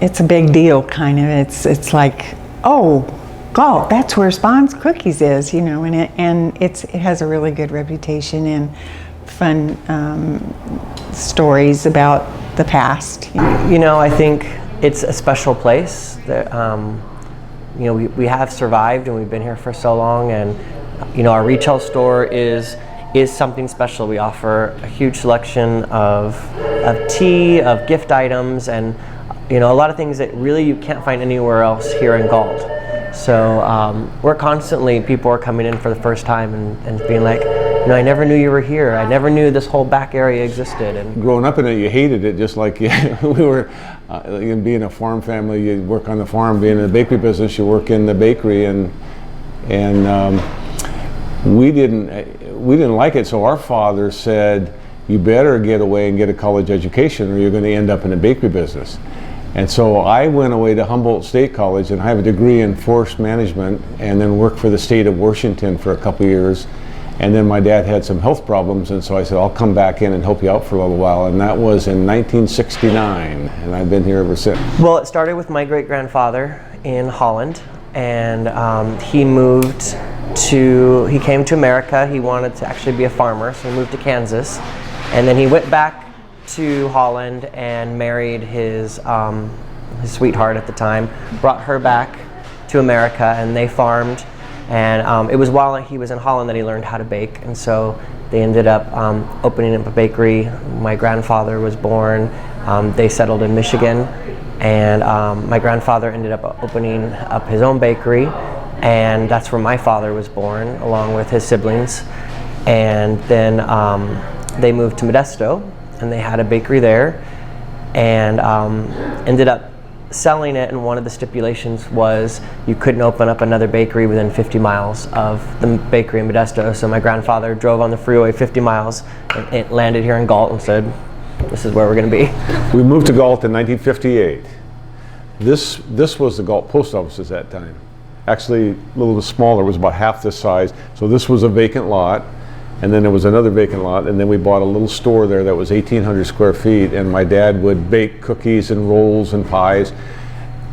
it's a big deal, kind of. It's like, oh, Galt, that's where Spawn's Cookies is, you know, and it has a really good reputation and fun stories about the past. You know, I think it's a special place. That, you know, we have survived and we've been here for so long, and you know, our retail store is something special. We offer a huge selection of tea, of gift items, and you know, a lot of things that really you can't find anywhere else here in Galt. So we're constantly, people are coming in for the first time and being like, you know, I never knew you were here. I never knew this whole back area existed. And growing up in it, you hated it, just like we were, being a farm family, you work on the farm. Being in the bakery business, you work in the bakery, and we didn't like it. So our father said, you better get away and get a college education, or you're going to end up in the bakery business. And so I went away to Humboldt State College, and I have a degree in forest management, and then worked for the state of Washington for a couple years. And then my dad had some health problems, and so I said, I'll come back in and help you out for a little while. And that was in 1969, and I've been here ever since. Well, it started with my great-grandfather in Holland, and he came to America. He wanted to actually be a farmer, so he moved to Kansas. And then he went back to Holland and married his sweetheart at the time, brought her back to America, and they farmed. And it was while he was in Holland that he learned how to bake, and so they ended up opening up a bakery. My grandfather was born. They settled in Michigan, and my grandfather ended up opening up his own bakery, and that's where my father was born, along with his siblings. And then they moved to Modesto, and they had a bakery there, and ended up selling it, and one of the stipulations was you couldn't open up another bakery within 50 miles of the bakery in Modesto. So my grandfather drove on the freeway 50 miles and it landed here in Galt and said, this is where we're going to be. We moved to Galt in 1958. This was the Galt post office at that time. Actually, a little bit smaller, it was about half this size. So this was a vacant lot, and then there was another vacant lot, and then we bought a little store there that was 1,800 square feet, and my dad would bake cookies and rolls and pies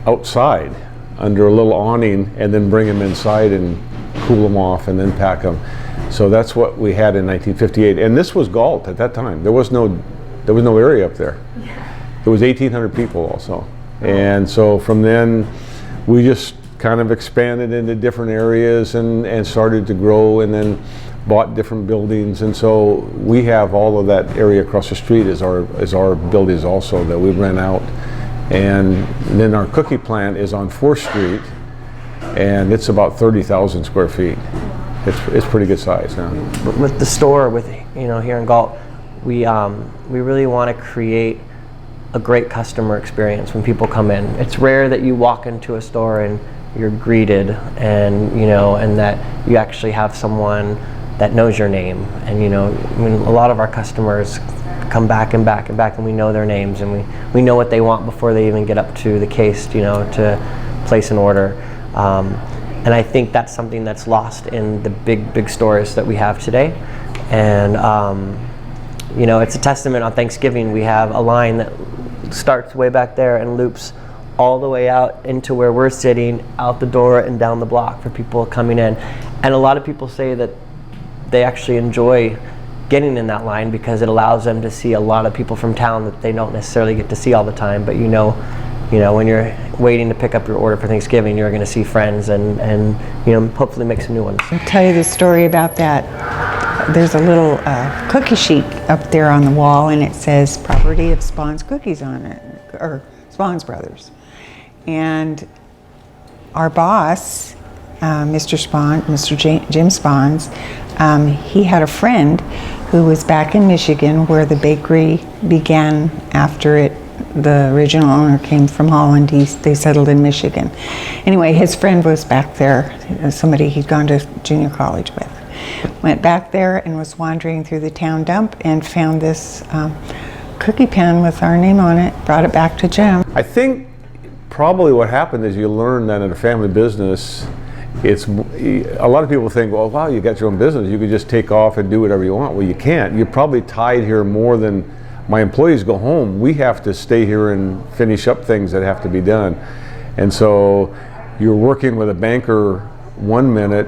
outside under a little awning, and then bring them inside and cool them off and then pack them. So that's what we had in 1958, and this was Galt at that time. There was no area up there. There was 1,800 people also, and so from then we just kind of expanded into different areas and started to grow, and then bought different buildings, and so we have all of that area across the street as our buildings also that we rent out. And then our cookie plant is on 4th Street, and it's about 30,000 square feet. It's pretty good size now. With the store, here in Galt, we really want to create a great customer experience when people come in. It's rare that you walk into a store and you're greeted, and and that you actually have someone that knows your name. And a lot of our customers come back and back and back, and we know their names, and we know what they want before they even get up to the case, to place an order. And I think that's something that's lost in the big stores that we have today. And it's a testament. On Thanksgiving, we have a line that starts way back there and loops all the way out into where we're sitting, out the door and down the block for people coming in. And a lot of people say that they actually enjoy getting in that line because it allows them to see a lot of people from town that they don't necessarily get to see all the time. But when you're waiting to pick up your order for Thanksgiving, you're going to see friends and hopefully make some new ones. I'll tell you the story about that. There's a little cookie sheet up there on the wall, and it says property of Spawn's Cookies on it, or Spawn's Brothers. And our boss, Mr. Jim Spahns, he had a friend who was back in Michigan where the bakery began after it. The original owner came from Holland. They settled in Michigan. Anyway, his friend was back there, somebody he'd gone to junior college with. Went back there and was wandering through the town dump and found this cookie pen with our name on it, brought it back to Jim. I think probably what happened is you learn that in a family business, a lot of people think, well, wow, you got your own business, you could just take off and do whatever you want. Well, you can't. You're probably tied here more than my employees go home, we have to stay here and finish up things that have to be done. And so you're working with a banker 1 minute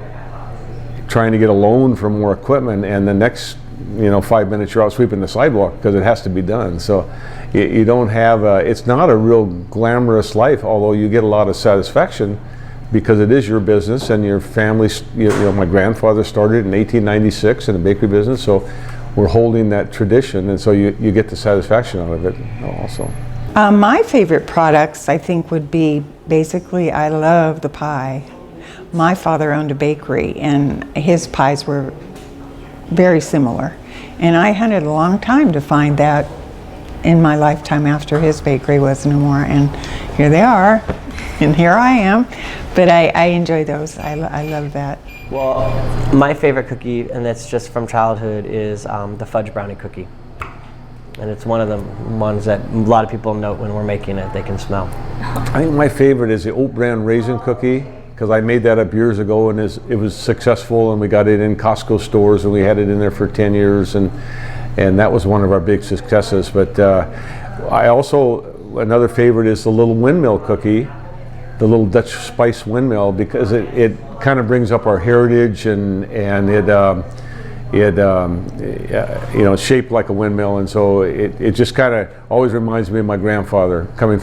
trying to get a loan for more equipment, and the next 5 minutes you're out sweeping the sidewalk because it has to be done. So you don't have it's not a real glamorous life, although you get a lot of satisfaction because it is your business and your family. My grandfather started in 1896 in the bakery business, so we're holding that tradition, and so you get the satisfaction out of it also. My favorite products, I think, would be basically, I love the pie. My father owned a bakery, and his pies were very similar. And I hunted a long time to find that in my lifetime after his bakery was no more. And here they are, and here I am. But I enjoy those. I love that. Well, my favorite cookie, and that's just from childhood, is the fudge brownie cookie. And it's one of the ones that a lot of people note when we're making it, they can smell. I think my favorite is the oat bran raisin cookie, because I made that up years ago, and it was successful, and we got it in Costco stores, and we had it in there for 10 years, and that was one of our big successes. But I also, another favorite is the little windmill cookie, the little Dutch spice windmill, because it kind of brings up our heritage, and it's shaped like a windmill, and so it just kind of always reminds me of my grandfather coming from